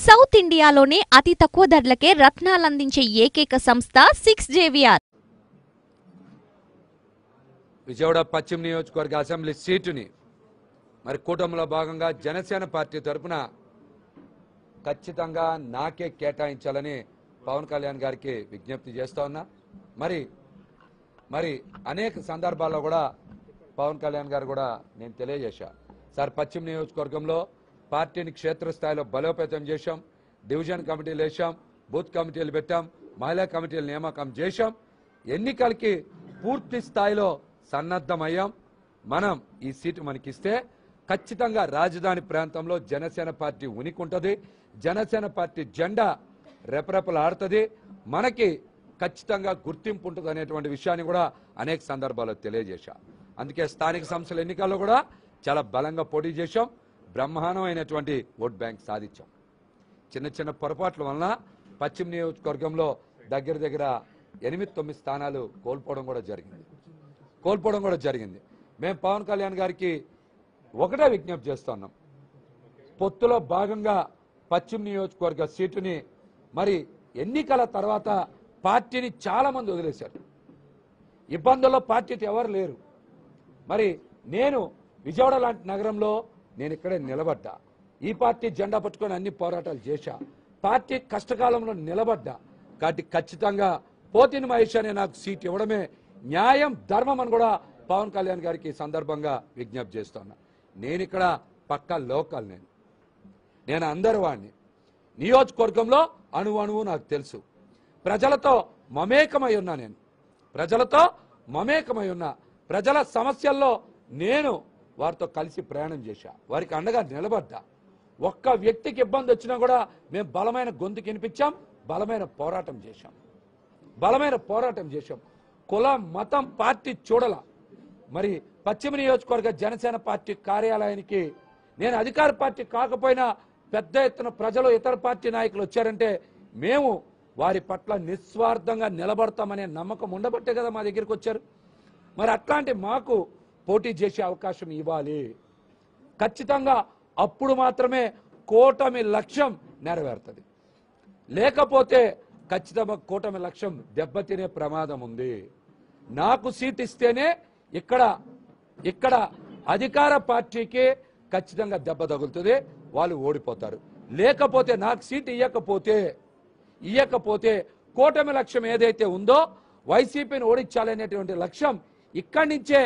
South ఇండియాలోనే అతి తక్కువ ధరలకే రత్నాలందించే ఏకైక సంస్థ 6JVR. విజయవాడ పశ్చిమ నియోజకవర్గ అసెంబ్లీ సీటుని మరి కూటమిలో భాగంగా జనసేన పార్టీ తరఫున ఖచ్చితంగా నాకే కేటాయించాలని పవన్ కళ్యాణ్ గారికి విజ్ఞప్తి చేస్తా ఉన్నా. మరి అనేక సందర్భాల్లో కూడా పవన్ కళ్యాణ్ గారు కూడా నేను తెలియజేశా, సార్ పశ్చిమ నియోజకవర్గంలో పార్టీని క్షేత్రస్థాయిలో బలోపేతం చేశాం, డివిజన్ కమిటీలు వేశాం, బూత్ కమిటీలు పెట్టాం, మహిళా కమిటీలు నియామకం చేశాం, ఎన్నికలకి పూర్తి స్థాయిలో సన్నద్ధమయ్యాం. మనం ఈ సీటు మనకిస్తే ఖచ్చితంగా రాజధాని ప్రాంతంలో జనసేన పార్టీ ఉనికి ఉంటుంది, జనసేన పార్టీ జెండా రెపరెపలాడుతుంది, మనకి ఖచ్చితంగా గుర్తింపు ఉంటుంది అనేటువంటి విషయాన్ని కూడా అనేక సందర్భాల్లో తెలియజేశా. అందుకే స్థానిక సంస్థల ఎన్నికల్లో కూడా చాలా బలంగా పోటీ చేశాం, బ్రహ్మాండమైనటువంటి ఓట్ బ్యాంక్ సాధించాం. చిన్న చిన్న పొరపాట్ల వలన పశ్చిమ నియోజకవర్గంలో దగ్గర 8-9 స్థానాలు కోల్పోవడం కూడా జరిగింది. మేము పవన్ కళ్యాణ్ గారికి ఒకటే విజ్ఞప్తి చేస్తున్నాం, పొత్తులో భాగంగా పశ్చిమ నియోజకవర్గ సీటుని మరి ఎన్నికల తర్వాత పార్టీని చాలా మంది వదిలేశారు, ఇబ్బందుల్లో పార్టీతో ఎవరు లేరు. మరి నేను విజయవాడ లాంటి నగరంలో నేను ఇక్కడే నిలబడ్డా, ఈ పార్టీ జెండా పట్టుకొని అన్ని పోరాటాలు చేశా, పార్టీ కష్టకాలంలో నిలబడ్డా. కాబట్టి ఖచ్చితంగా పోతిని మహేష్ అనే నాకు సీట్ ఇవ్వడమే న్యాయం, ధర్మం అని కూడా పవన్ కళ్యాణ్ గారికి ఈ సందర్భంగా విజ్ఞప్తి చేస్తున్నా. నేను ఇక్కడ పక్కా లోకల్, నేను అందరి వాడిని, నియోజకవర్గంలో అణువు నాకు తెలుసు, ప్రజలతో మమేకమై ఉన్నా, ప్రజల సమస్యల్లో నేను వారితో కలిసి ప్రయాణం చేశా, వారికి అండగా నిలబడ్డా. ఒక్క వ్యక్తికి ఇబ్బంది వచ్చినా కూడా మేము బలమైన గొంతుకు వినిపించాం, బలమైన పోరాటం చేశాం. కులం మతం పార్టీ చూడల. మరి పశ్చిమ నియోజకవర్గ జనసేన పార్టీ కార్యాలయానికి నేను అధికార పార్టీ కాకపోయినా పెద్ద ఎత్తున ప్రజలు ఇతర పార్టీ నాయకులు వచ్చారంటే మేము వారి పట్ల నిస్వార్థంగా నిలబడతామనే నమ్మకం ఉండబట్టే కదా మా దగ్గరికి వచ్చారు. మరి అట్లాంటి మాకు పోటీ చేసే అవకాశం ఇవ్వాలి, ఖచ్చితంగా అప్పుడు మాత్రమే కూటమి లక్ష్యం నెరవేరుతుంది. లేకపోతే ఖచ్చితంగా కూటమి లక్ష్యం దెబ్బతినే ప్రమాదం ఉంది. నాకు సీట్ ఇస్తేనే ఇక్కడ అధికార పార్టీకి ఖచ్చితంగా దెబ్బ తగులుతుంది, వాళ్ళు ఓడిపోతారు. లేకపోతే నాకు సీట్ ఇయ్యకపోతే కూటమి లక్ష్యం ఏదైతే ఉందో వైసీపీని ఓడించాలనేటువంటి లక్ష్యం ఇక్కడి నుంచే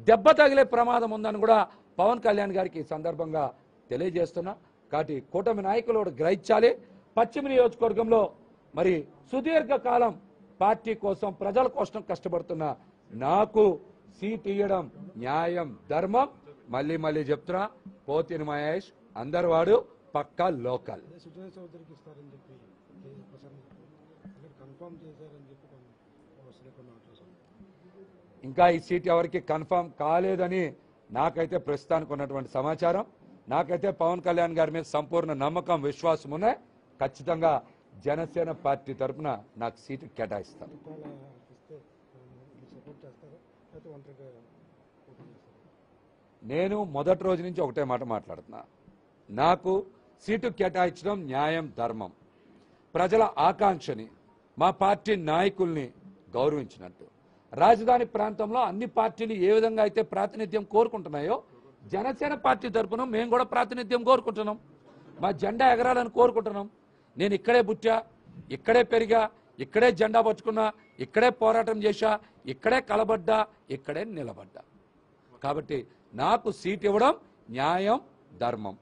దెబ్బ తగిలే ప్రమాదం ఉందని కూడా పవన్ కళ్యాణ్ గారికి ఈ సందర్భంగా తెలియజేస్తున్నా. కాబట్టి కూటమి నాయకులు గ్రహించాలి. పశ్చిమ నియోజకవర్గంలో మరి సుదీర్ఘకాలం పార్టీ కోసం ప్రజల కోసం కష్టపడుతున్న నాకు సీట్ ఇవ్వడం న్యాయం, ధర్మం. మళ్ళీ చెప్తున్నా, పోతిని మహేష్ అందరు వాడు పక్కా లోకల్. ఇంకా ఈ సీట్ ఎవరికి కన్ఫర్మ్ కాలేదని నాకైతే ప్రస్తుతానికి ఉన్నటువంటి సమాచారం. నాకైతే పవన్ కళ్యాణ్ గారి మీద సంపూర్ణ నమ్మకం, విశ్వాసం ఉన్నాయి. ఖచ్చితంగా జనసేన పార్టీ తరఫున నాకు సీటు కేటాయిస్తాను. నేను మొదటి రోజు నుంచి ఒకటే మాట మాట్లాడుతున్నా, నాకు సీటు కేటాయించడం న్యాయం, ధర్మం. ప్రజల ఆకాంక్షని, మా పార్టీ నాయకుల్ని గౌరవించినట్టు. రాజధాని ప్రాంతంలో అన్ని పార్టీలు ఏ విధంగా అయితే ప్రాతినిధ్యం కోరుకుంటున్నాయో జనసేన పార్టీ తరఫున మేము కూడా ప్రాతినిధ్యం కోరుకుంటున్నాం, మా జెండా ఎగరాలని కోరుకుంటున్నాం. నేను ఇక్కడే పుట్టా, ఇక్కడే పెరిగా, ఇక్కడే జెండా పట్టుకున్నా, ఇక్కడే పోరాటం చేశా, ఇక్కడే కలబడ్డా, ఇక్కడే నిలబడ్డా. కాబట్టి నాకు సీట్ ఇవ్వడం న్యాయం, ధర్మం.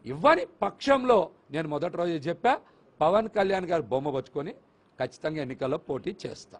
ఇవ్వని పక్షంలో నేను మొదటి రోజు చెప్పా, పవన్ కళ్యాణ్ గారు బొమ్మ పట్టుకొని ఖచ్చితంగా ఎన్నికల్లో పోటీ చేస్తా.